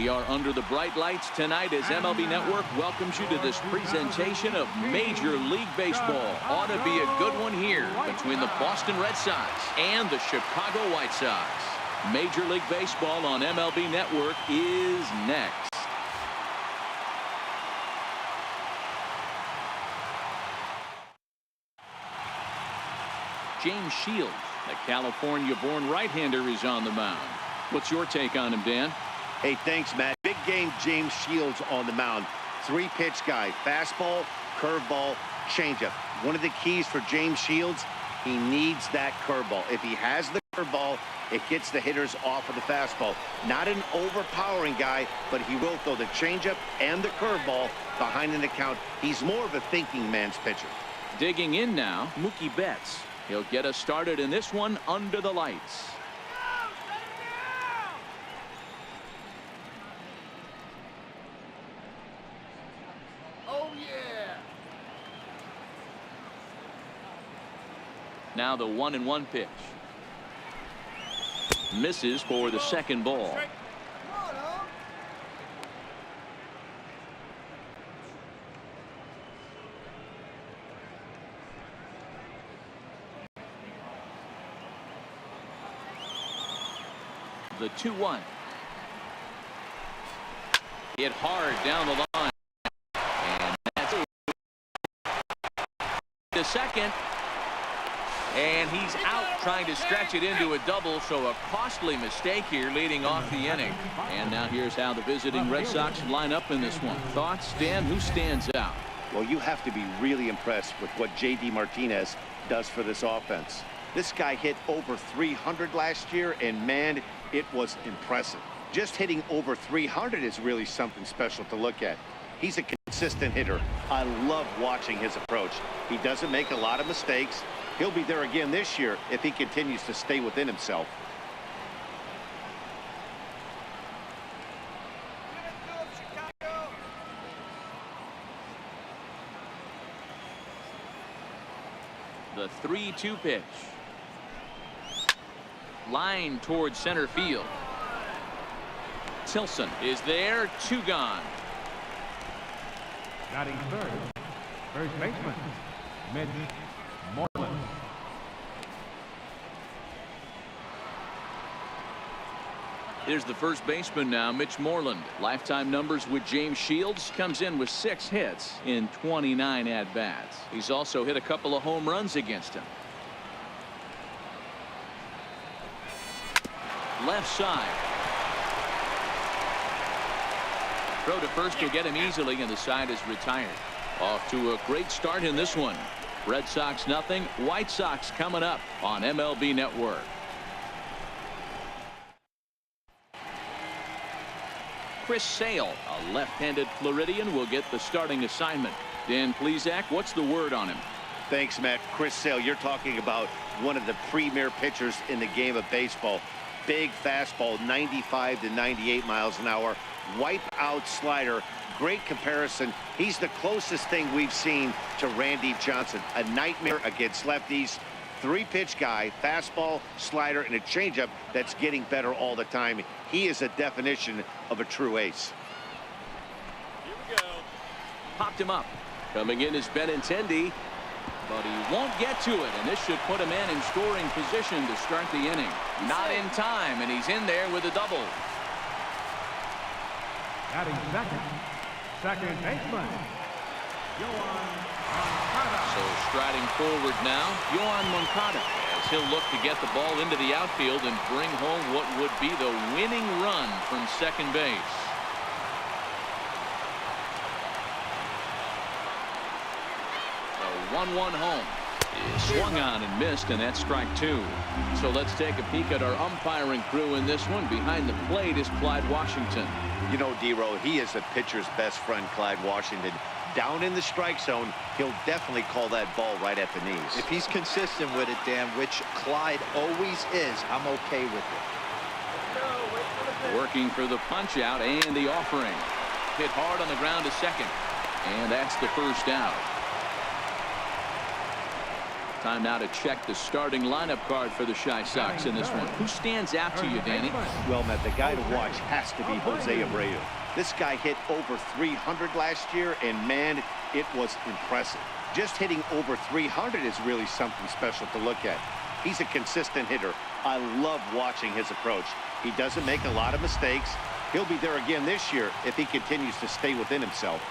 We are under the bright lights tonight as MLB Network welcomes you to this presentation of Major League Baseball. Ought to be a good one here between the Boston Red Sox and the Chicago White Sox. Major League Baseball on MLB Network is next. James Shields, the California-born right-hander, is on the mound. What's your take on him, Dan? Hey, thanks, Matt. Big game, James Shields on the mound. Three-pitch guy. Fastball, curveball, changeup. One of the keys for James Shields, he needs that curveball. If he has the curveball, it gets the hitters off of the fastball. Not an overpowering guy, but he will throw the changeup and the curveball behind in the count. He's more of a thinking man's pitcher. Digging in now, Mookie Betts. He'll get us started in this one under the lights. Now the 1-1 pitch. Misses for the second ball. The 2-1. Hit hard down the line. And that's the second. And he's out trying to stretch it into a double, so a costly mistake here leading off the inning. And now here's how the visiting Red Sox line up in this one. Thoughts, Dan? Who stands out? Well, you have to be really impressed with what J.D. Martinez does for this offense. This guy hit over 300 last year, and man, it was impressive. Just hitting over 300 is really something special to look at. He's a consistent hitter. I love watching his approach. He doesn't make a lot of mistakes. He'll be there again this year if he continues to stay within himself. The 3-2 pitch. Line towards center field. Tilson is there. 2 gone. Batting third, first baseman, Mitch Moreland. Here's the first baseman now, Mitch Moreland. Lifetime numbers with James Shields. Comes in with 6 hits in 29 at-bats. He's also hit a couple of home runs against him. Left side. Throw to first will get him easily, and the side is retired. Off to a great start in this one. Red Sox nothing. White Sox coming up on MLB Network. Chris Sale, a left-handed Floridian, will get the starting assignment. Dan Plesac, what's the word on him? Thanks, Matt. Chris Sale, you're talking about one of the premier pitchers in the game of baseball. Big fastball, 95 to 98 miles an hour. Wipe out slider. Great comparison. He's the closest thing we've seen to Randy Johnson. A nightmare against lefties. 3-pitch guy, fastball, slider, and a changeup that's getting better all the time. He is a definition of a true ace. Here we go. Popped him up. Coming in is Benintendi, but he won't get to it, and this should put him in scoring position to start the inning. Not in time, and he's in there with a double. Batting second baseman, Yoan Moncada. So striding forward now, Yoan Moncada, as he'll look to get the ball into the outfield and bring home what would be the winning run from second base. The 1-1 home is swung on and missed, and that's strike 2. So let's take a peek at our umpiring crew in this one. Behind the plate is Clyde Washington. You know, D-Row, he is a pitcher's best friend, Clyde Washington. Down in the strike zone, he'll definitely call that ball right at the knees. If he's consistent with it, Dan, which Clyde always is, I'm okay with it. Working for the punch out and the offering. Hit hard on the ground to second. And that's the first out. Time now to check the starting lineup card for the Chi Sox in this one. Who stands out to you, Danny? Well, Matt, the guy to watch has to be Jose Abreu. This guy hit over 300 last year, and man, it was impressive. Just hitting over 300 is really something special to look at. He's a consistent hitter. I love watching his approach. He doesn't make a lot of mistakes. He'll be there again this year if he continues to stay within himself.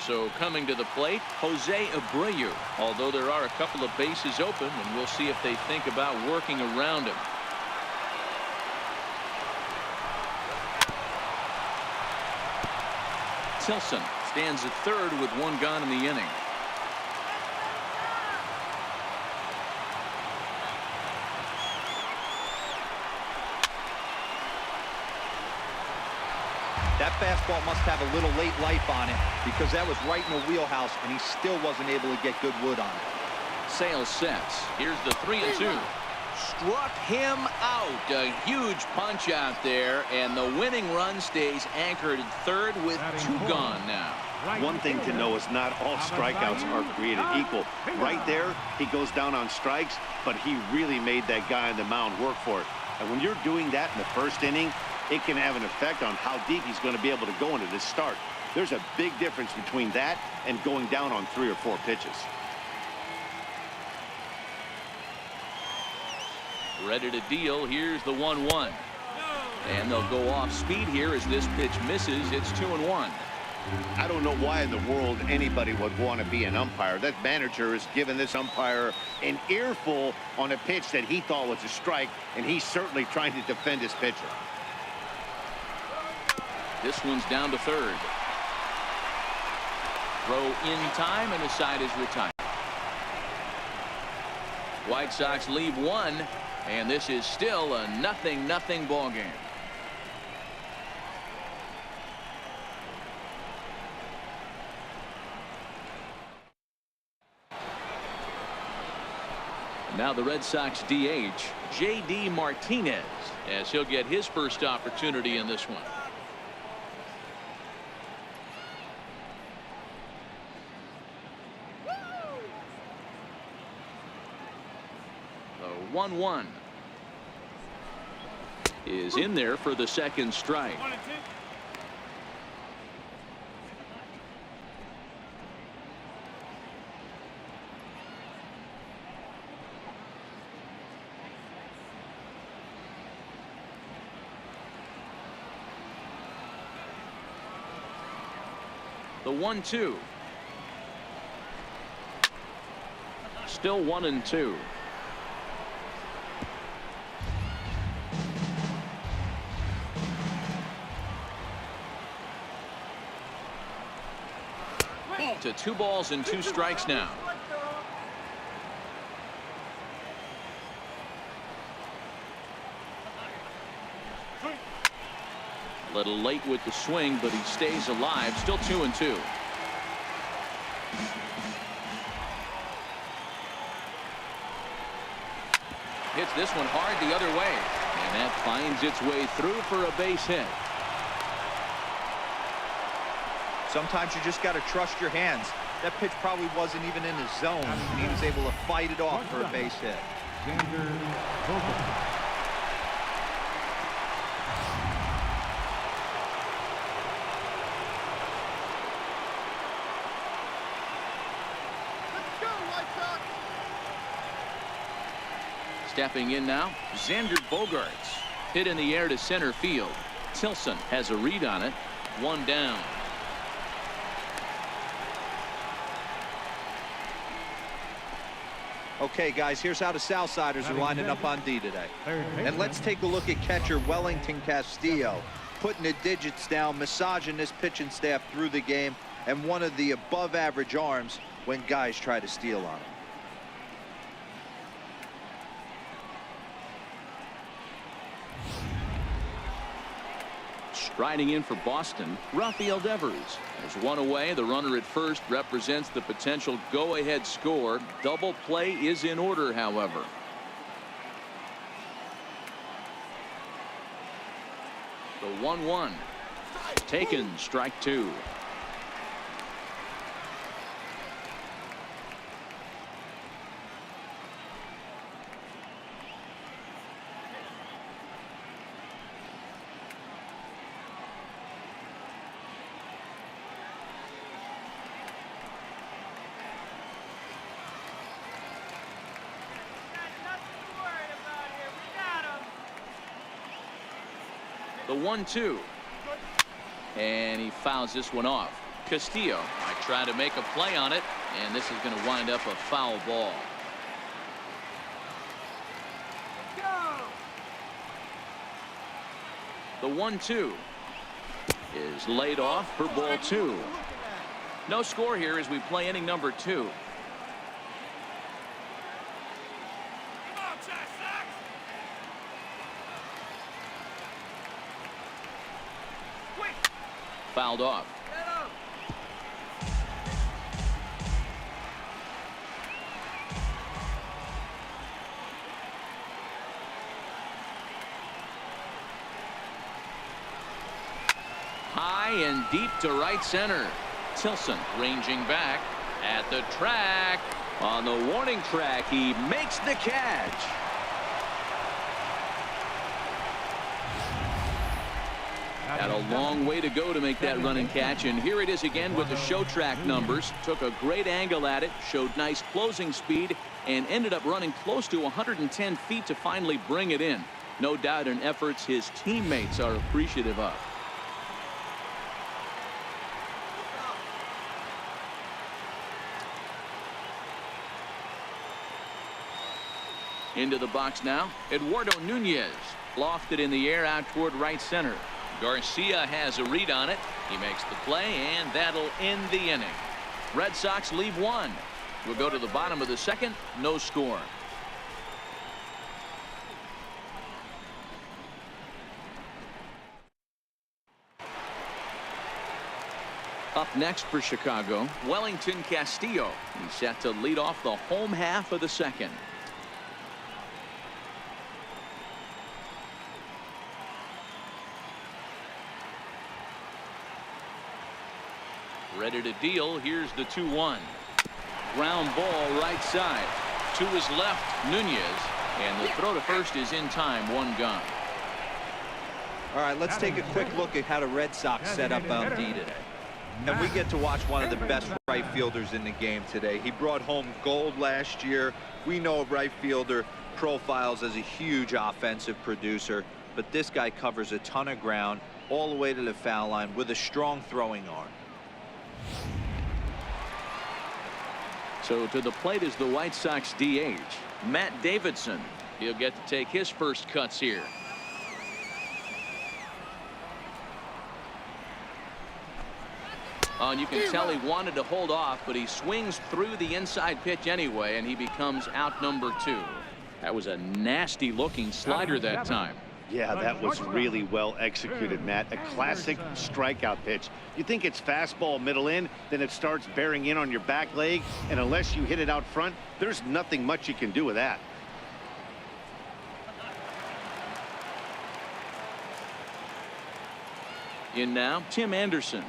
So coming to the plate, Jose Abreu. Although there are a couple of bases open, and we'll see if they think about working around him. Tilson stands at third with one gone in the inning. That fastball must have a little late life on it because that was right in the wheelhouse, and he still wasn't able to get good wood on it. Sale sets. Here's the 3-2. Struck him out. A huge punch out there, and the winning run stays anchored at third with two gone now. One thing to know is not all strikeouts are created equal. Right there, he goes down on strikes, but he really made that guy on the mound work for it. And when you're doing that in the first inning, it can have an effect on how deep he's going to be able to go into this start. There's a big difference between that and going down on 3 or 4 pitches. Ready to deal. Here's the 1-1. And they'll go off speed here as this pitch misses. It's 2-1. I don't know why in the world anybody would want to be an umpire. That manager has given this umpire an earful on a pitch that he thought was a strike, and he's certainly trying to defend his pitcher. This one's down to third. Throw in time, and the side is retired. White Sox leave one, and this is still a 0-0 ball game. Now the Red Sox DH, J.D. Martinez, as he'll get his first opportunity in this one. The 1-1 is in there for the second strike. The 1-2. Still 1-2. To 2 balls and 2 strikes now. A little late with the swing, but he stays alive. Still 2-2. Hits this one hard the other way, and that finds its way through for a base hit. Sometimes you just got to trust your hands. That pitch probably wasn't even in his zone, and he was able to fight it off for a base hit. Stepping in now, Xander Bogaerts. Hit in the air to center field. Tilson has a read on it. 1 down. Okay, guys, here's how the Southsiders are lining up on D today. And let's take a look at catcher Wellington Castillo, putting the digits down, massaging this pitching staff through the game, and one of the above-average arms when guys try to steal on him. Striding in for Boston, Rafael Devers. There's one away. The runner at first represents the potential go-ahead score. Double play is in order, however. The 1-1. Taken, strike 2. The 1-2. And he fouls this one off. Castillo might try to make a play on it, and this is going to wind up a foul ball. The 1-2 is laid off for ball 2. No score here as we play inning number 2. Fouled off. High and deep to right center. Tilson ranging back at the track. On the warning track, he makes the catch. Had a long way to go to make that running catch, and here it is again with the show track numbers. Took a great angle at it, showed nice closing speed, and ended up running close to 110 feet to finally bring it in. No doubt in efforts his teammates are appreciative of. Into the box now, Eduardo Nunez. Lofted in the air out toward right center. Garcia has a read on it. He makes the play, and that'll end the inning. Red Sox leave one. We'll go to the bottom of the second. No score. Up next for Chicago, Wellington Castillo. He's set to lead off the home half of the second. Ready to deal. Here's the 2-1. Ground ball right side. To his left, Nunez. And the throw to first is in time. One gone. All right, let's take a quick look at how the Red Sox set up on D today. And we get to watch one of the best right fielders in the game today. He brought home gold last year. We know a right fielder profiles as a huge offensive producer, but this guy covers a ton of ground all the way to the foul line with a strong throwing arm. So to the plate is the White Sox DH, Matt Davidson. He'll get to take his first cuts here. Oh, and you can tell he wanted to hold off, but he swings through the inside pitch anyway, and he becomes out number 2. That was a nasty looking slider that time. Yeah, that was really well executed, Matt. A classic strikeout pitch. You think it's fastball middle in, then it starts bearing in on your back leg, and unless you hit it out front, there's nothing much you can do with that. In now, Tim Anderson.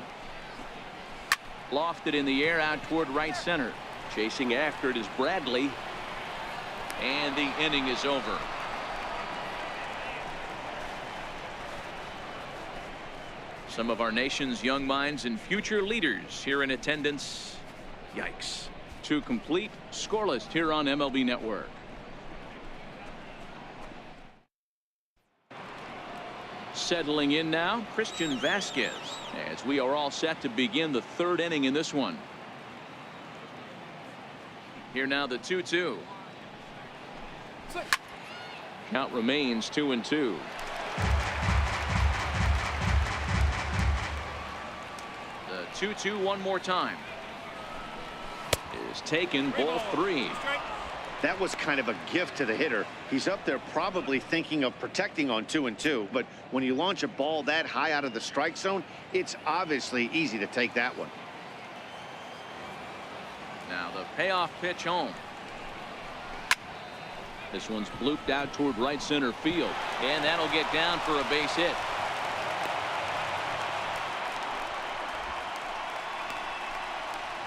Lofted in the air out toward right center. Chasing after it is Bradley. And the inning is over. Some of our nation's young minds and future leaders here in attendance. Yikes. 2 complete, scoreless here on MLB Network. Settling in now, Christian Vasquez, as we are all set to begin the 3rd inning in this one. Here now the 2-2. Count remains 2-2. The 2-2 one more time. Is taken, ball 3. That was kind of a gift to the hitter. He's up there probably thinking of protecting on 2-2, but when you launch a ball that high out of the strike zone, it's obviously easy to take that one. Now the payoff pitch home. This one's blooped out toward right center field, and that'll get down for a base hit.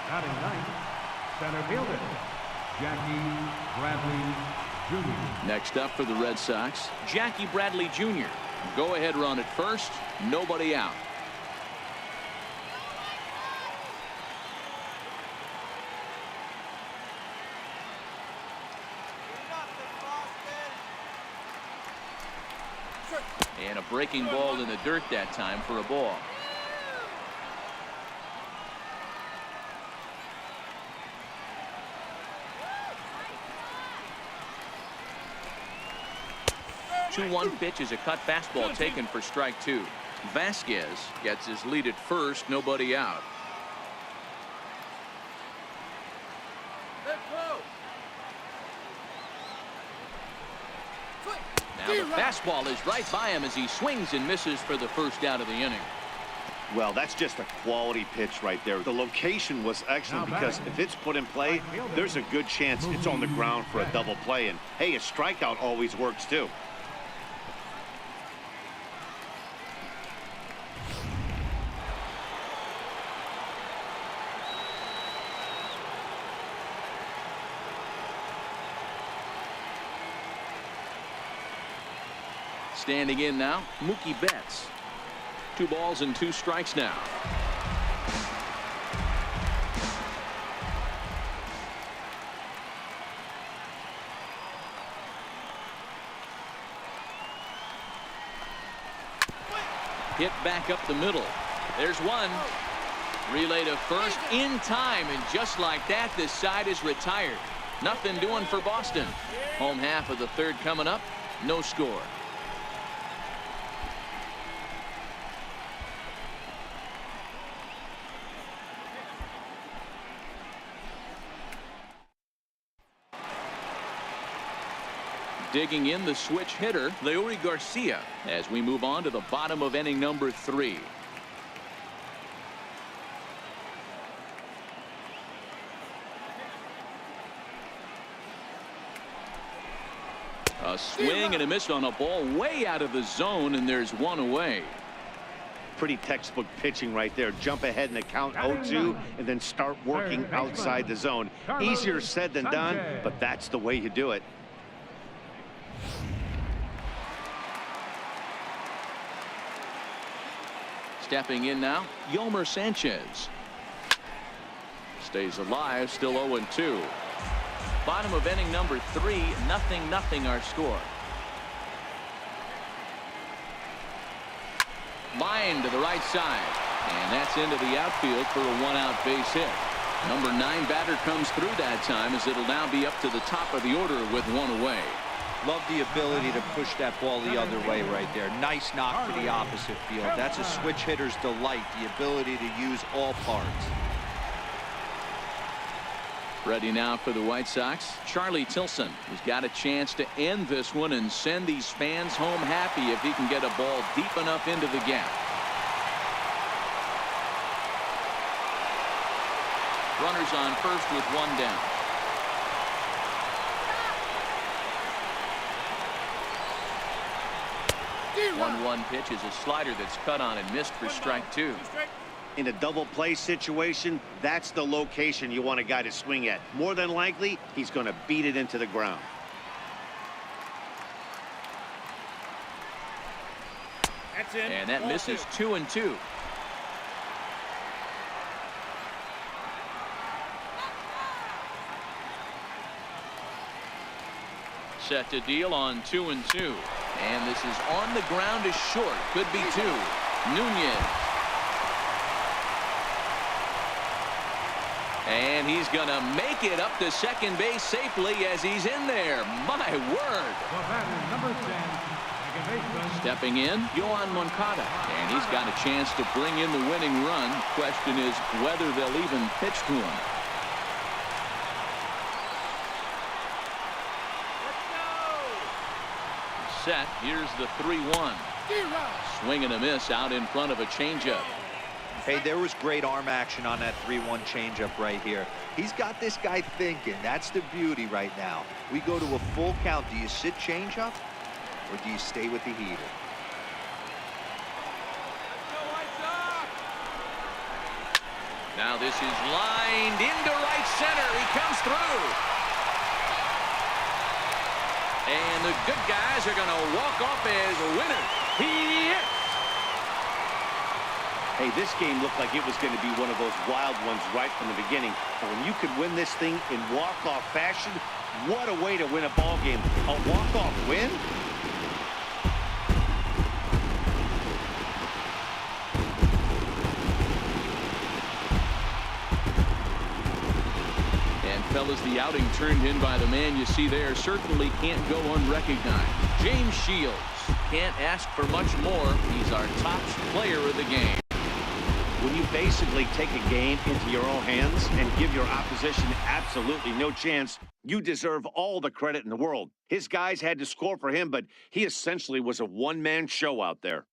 Batting ninth, center fielder, Jackie Bradley Jr. Next up for the Red Sox, Jackie Bradley Jr. Go ahead run at first, nobody out. And a breaking ball in the dirt that time for a ball. The 2-1 pitch is a cut fastball taken for strike 2. Vasquez gets his lead at first, nobody out. Now the fastball is right by him as he swings and misses for the first out of the inning. Well, that's just a quality pitch right there. The location was excellent because if it's put in play, there's a good chance it's on the ground for a double play. And hey, a strikeout always works too. Standing in now, Mookie Betts. 2 balls and 2 strikes now. Hit back up the middle. There's one. Relay to first in time, and just like that, this side is retired. Nothing doing for Boston. Home half of the 3rd coming up. No score. Digging in the switch hitter, Leury Garcia, as we move on to the bottom of inning number 3. A swing and a miss on a ball way out of the zone, and there's one away. Pretty textbook pitching right there. Jump ahead in the count 0-2 and then start working outside the zone. Easier said than done, but that's the way you do it. Stepping in now, Yolmer Sanchez. Stays alive, still 0-2. Bottom of inning number 3, 0-0 our score. Line to the right side, and that's into the outfield for a 1-out base hit. Number 9 batter comes through that time, as it'll now be up to the top of the order with 1 away. Love the ability to push that ball the other way right there. Nice knock to the opposite field. That's a switch hitter's delight, the ability to use all parts. Ready now for the White Sox, Charlie Tilson. He's got a chance to end this one and send these fans home happy if he can get a ball deep enough into the gap. Runners on first with 1 down. The 1-1 pitch is a slider that's cut on and missed for strike 2. In a double play situation, that's the location you want a guy to swing at. More than likely, he's going to beat it into the ground. That's in. And that misses 2-2. Set to deal on 2-2. And this is on the ground is short. Could be 2. Nunez. And he's going to make it up to second base safely as he's in there. My word. Stepping in, Yohan Moncada. And he's got a chance to bring in the winning run. Question is whether they'll even pitch to him. Set. Here's the 3-1. Swing and a miss out in front of a changeup. Hey, there was great arm action on that 3-1 changeup right here. He's got this guy thinking. That's the beauty right now. We go to a full count. Do you sit changeup or do you stay with the heater? Now this is lined into right center. He comes through. And the good guys are going to walk off as winners. He hits. Hey, this game looked like it was going to be one of those wild ones right from the beginning. But when you could win this thing in walk-off fashion, what a way to win a ball game. A walk-off win? fellas, the outing turned in by the man you see there certainly can't go unrecognized. James Shields. Can't ask for much more. He's our top player of the game. When you basically take a game into your own hands and give your opposition absolutely no chance, you deserve all the credit in the world. His guys had to score for him, but he essentially was a one-man show out there.